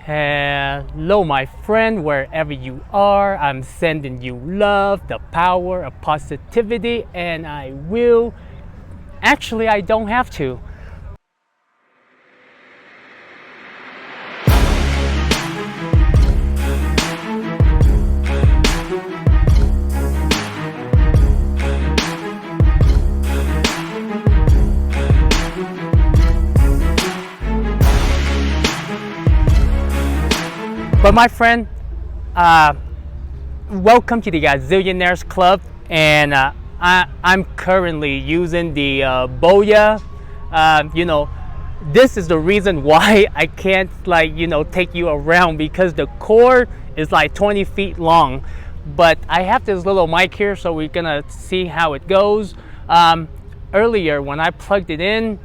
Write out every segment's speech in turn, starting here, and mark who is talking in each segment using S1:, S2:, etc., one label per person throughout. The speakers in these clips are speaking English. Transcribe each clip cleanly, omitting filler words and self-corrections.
S1: Hello, my friend, wherever you are. I'm sending you love, the power of positivity, and I will. Actually, I don't have to. But my friend, welcome to the Gazillionaires Club, and I'm currently using the Boya. This is the reason why I can't take you around, because the cord is like 20 feet long. But I have this little mic here, so we're gonna see how it goes. Earlier when I plugged it in,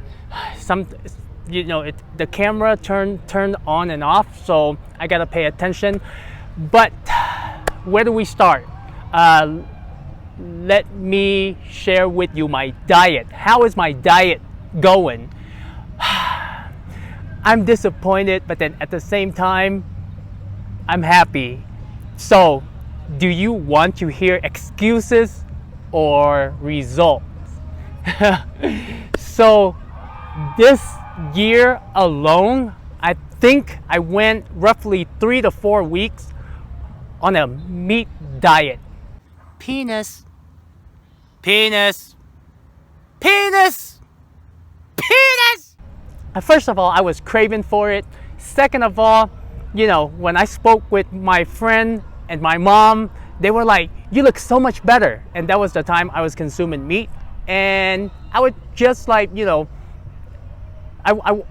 S1: the camera turned on and off, so I gotta pay attention. But where do we start? Let me share with you my diet. How is my diet going? I'm disappointed, but then at the same time, I'm happy. So, do you want to hear excuses or results? So, this year alone, I think I went roughly 3 to 4 weeks on a meat diet. Penis. First of all, I was craving for it. Second of all, when I spoke with my friend and my mom, they were like, "You look so much better." And that was the time I was consuming meat. And I would just I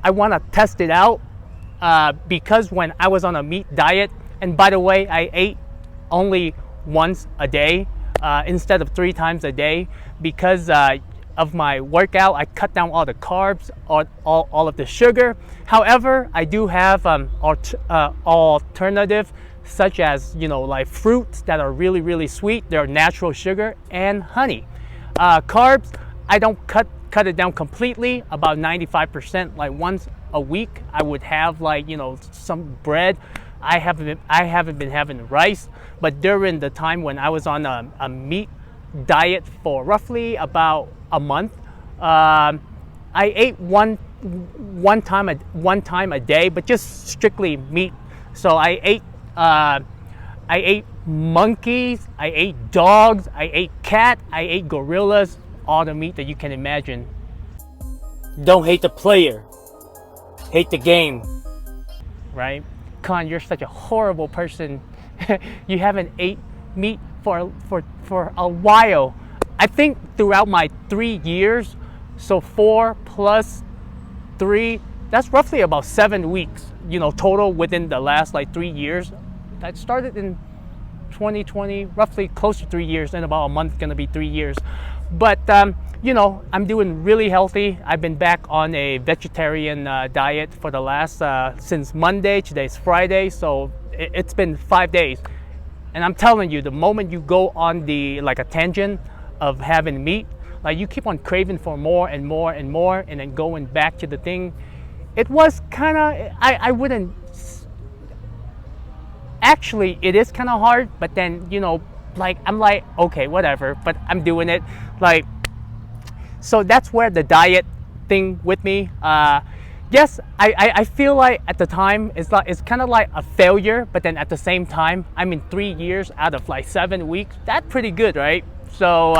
S1: want to test it out, because when I was on a meat diet, and by the way, I ate only once a day instead of 3 times a day, because of my workout. I cut down all the carbs, all of the sugar. However, I do have alternative, such as like fruits that are really, really sweet. They're natural sugar, and honey. Carbs, I don't cut it down completely, about 95%. Like once a week I would have some bread. I haven't been having rice, but during the time when I was on a meat diet for roughly about a month, I ate one time a day, but just strictly meat. So I ate monkeys, I ate dogs, I ate cat, I ate gorillas, all the meat that you can imagine. Don't hate the player, hate the game, right? Con, you're such a horrible person. You haven't ate meat for a while. I think throughout my 3 years, so 4 plus 3, that's roughly about 7 weeks, total within the last 3 years. I started in 2020, roughly close to 3 years, and about a month gonna be 3 years. But I'm doing really healthy. I've been back on a vegetarian diet for the last since Monday. Today's Friday, so it's been 5 days. And I'm telling you, the moment you go on a tangent of having meat, you keep on craving for more and more and more, and then going back to the thing. It was kind of, I wouldn't. Actually, it is kind of hard, but then, I'm like, okay, whatever, but I'm doing it. So that's where the diet thing with me. Yes, I feel like at the time it's kind of like a failure, but then at the same time, I'm in 3 years out of 7 weeks. That's pretty good, right? So,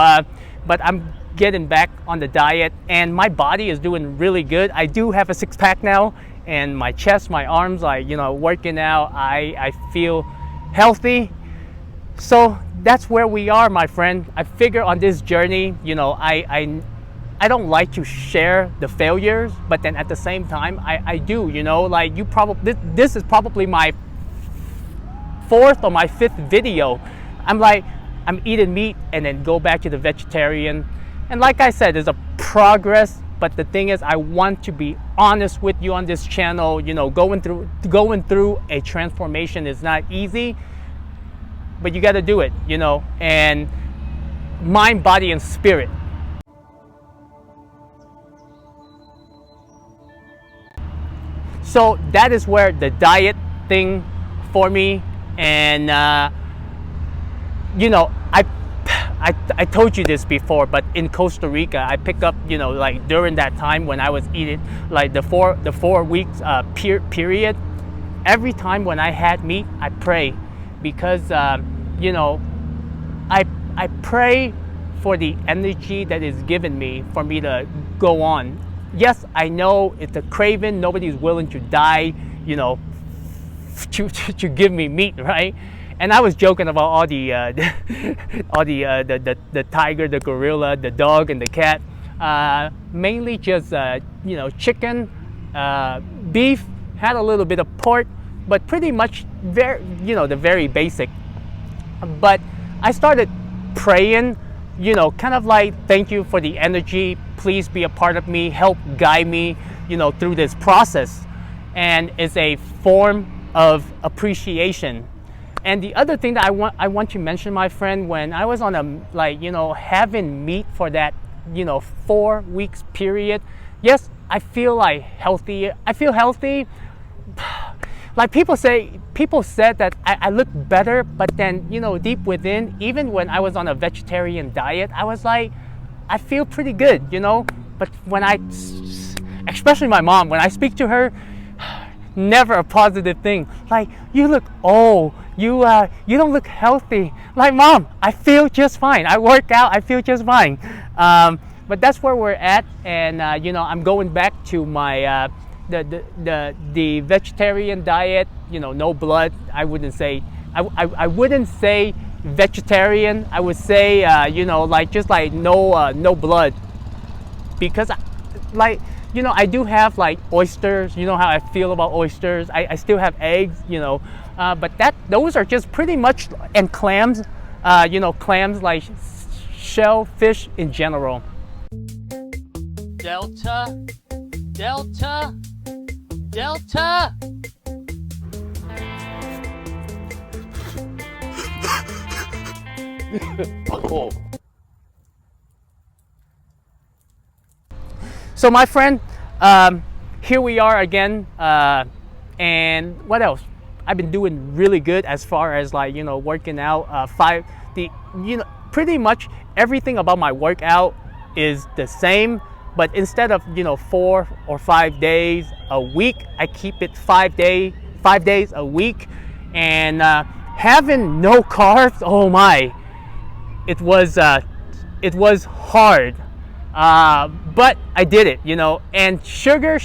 S1: but I'm getting back on the diet, and my body is doing really good. I do have a 6-pack now, and my chest, my arms, working out, I feel healthy. So that's where we are, my friend. I figure on this journey, I don't like to share the failures, but then at the same time, I do, you probably, this is probably my 4th or my 5th video. I'm eating meat and then go back to the vegetarian. And like I said, there's a progress, but the thing is, I want to be honest with you on this channel. Going through a transformation is not easy, but you got to do it, and mind, body, and spirit. So that is where the diet thing for me. And you know, I told you this before, but in Costa Rica, I pick up, you know, like during that time when I was eating, like the 4 weeks period. Every time when I had meat, I pray, because you know, I pray for the energy that is given me for me to go on. Yes, I know it's a craving. Nobody's willing to die, you know, to give me meat, right? And I was joking about all the the tiger, the gorilla, the dog, and the cat. Mainly just you know, chicken, beef, had a little bit of pork, but pretty much you know, the very basic. But I started praying, you know, kind of like, thank you for the energy. Please be a part of me, help guide me, you know, through this process. And it's a form of appreciation. And the other thing that I want to mention, my friend, when I was on a, like, you know, having meat for that, you know, 4 weeks period, yes, I feel like healthy. I feel healthy. Like people said that I look better, but then, you know, deep within, even when I was on a vegetarian diet, I was like, I feel pretty good, you know. But when especially my mom, when I speak to her, never a positive thing. Like, you look old, you don't look healthy. Like, Mom, I feel just fine. I work out, I feel just fine. But that's where we're at, and you know, I'm going back to my the vegetarian diet. You know, no blood. I wouldn't say vegetarian. I would say you know, like, just like no blood, because like, you know, I do have like oysters. You know how I feel about oysters. I still have eggs, you know, but those are just pretty much, and clams, you know, clams, like shellfish in general. Delta, Delta, Delta. Oh. So my friend, here we are again, and what else? I've been doing really good as far as, like, you know, working out. You know, pretty much everything about my workout is the same, but instead of, you know, 4 or 5 days a week, I keep it 5 days a week. And having no carbs, oh my, it was hard. But I did it, you know. And sugar,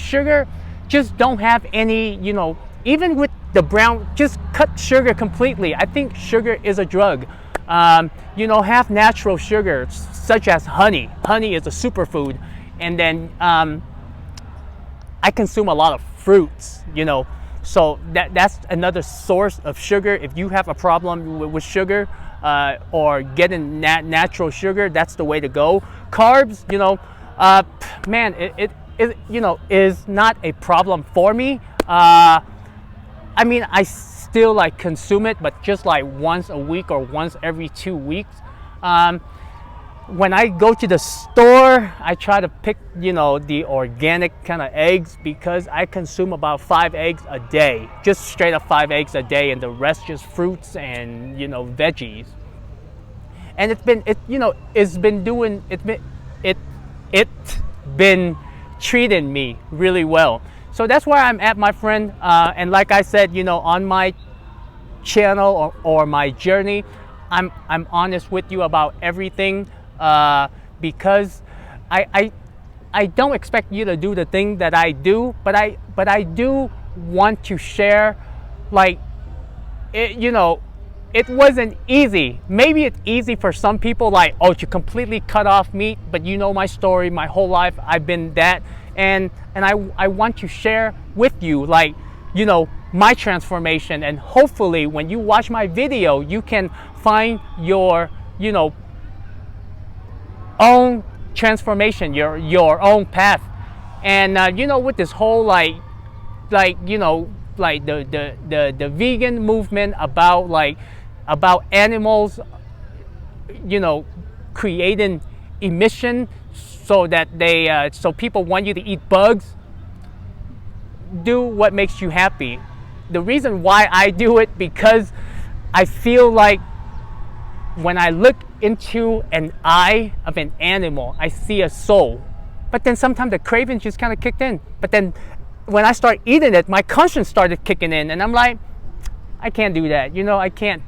S1: just don't have any, you know, even with the brown, just cut sugar completely. I think sugar is a drug. You know, have natural sugars such as honey. Honey is a superfood. And then I consume a lot of fruits, you know. So that's another source of sugar. If you have a problem with sugar, or getting natural sugar, that's the way to go. Carbs, you know, man, it you know, is not a problem for me. I mean, I still like consume it, but just like once a week or once every 2 weeks. When I go to the store, I try to pick, you know, the organic kind of eggs, because I consume about 5 eggs a day, just straight up 5 eggs a day, and the rest just fruits and, you know, veggies. And it's been treating me really well. So that's where I'm at, my friend. And like I said, you know, on my channel or my journey, I'm honest with you about everything, because I don't expect you to do the thing that I do, but I do want to share, like, it, you know, it wasn't easy. Maybe it's easy for some people, like, oh, to completely cut off meat, but you know my story, my whole life I've been that, and I want to share with you, like, you know, my transformation, and hopefully when you watch my video, you can find your, you know, own transformation, your own path. And you know, with this whole like you know, like the vegan movement about animals, you know, creating emission so that so people want you to eat bugs. Do what makes you happy. the reason why I do it, because I feel like when I look into an eye of an animal, I see a soul. But then sometimes the craving just kind of kicked in. But then when I start eating it, my conscience started kicking in, and I'm like, I can't do that. I can't.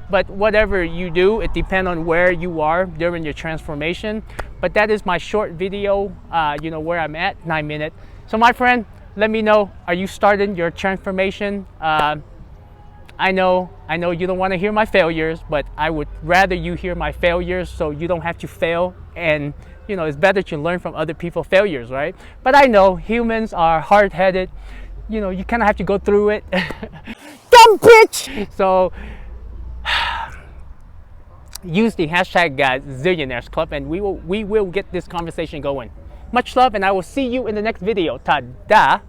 S1: But whatever you do, it depends on where you are during your transformation. But that is my short video, where I'm at, 9 minutes. So my friend, let me know, are you starting your transformation? I know you don't want to hear my failures, but I would rather you hear my failures so you don't have to fail. And it's better to learn from other people's failures, right? But I know humans are hard-headed. You kind of have to go through it. Dumb bitch! So use the hashtag, guys, Zillionaires Club, and we will get this conversation going. Much love, and I will see you in the next video. Ta-da!